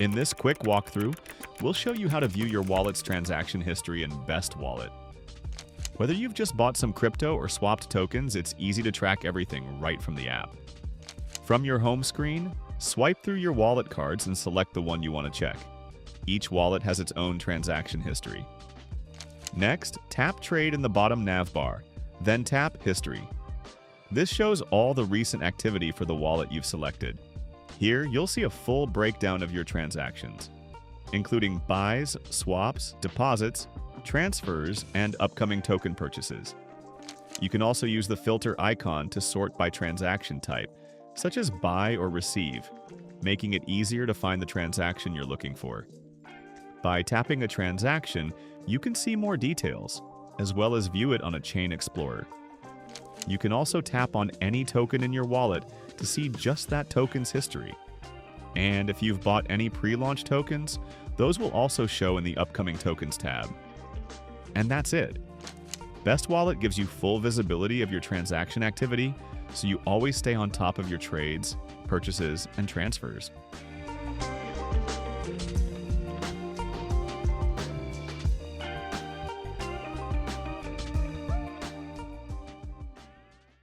In this quick walkthrough, we'll show you how to view your wallet's transaction history in Best Wallet. Whether you've just bought some crypto or swapped tokens, it's easy to track everything right from the app. From your home screen, swipe through your wallet cards and select the one you want to check. Each wallet has its own transaction history. Next, tap Trade in the bottom nav bar, then tap History. This shows all the recent activity for the wallet you've selected. Here, you'll see a full breakdown of your transactions, including buys, swaps, deposits, transfers, and upcoming token purchases. You can also use the filter icon to sort by transaction type, such as buy or receive, making it easier to find the transaction you're looking for. By tapping a transaction, you can see more details, as well as view it on a Chain Explorer. You can also tap on any token in your wallet to see just that token's history. And if you've bought any pre-launch tokens, those will also show in the Upcoming Tokens tab. And that's it. Best Wallet gives you full visibility of your transaction activity, so you always stay on top of your trades, purchases, and transfers.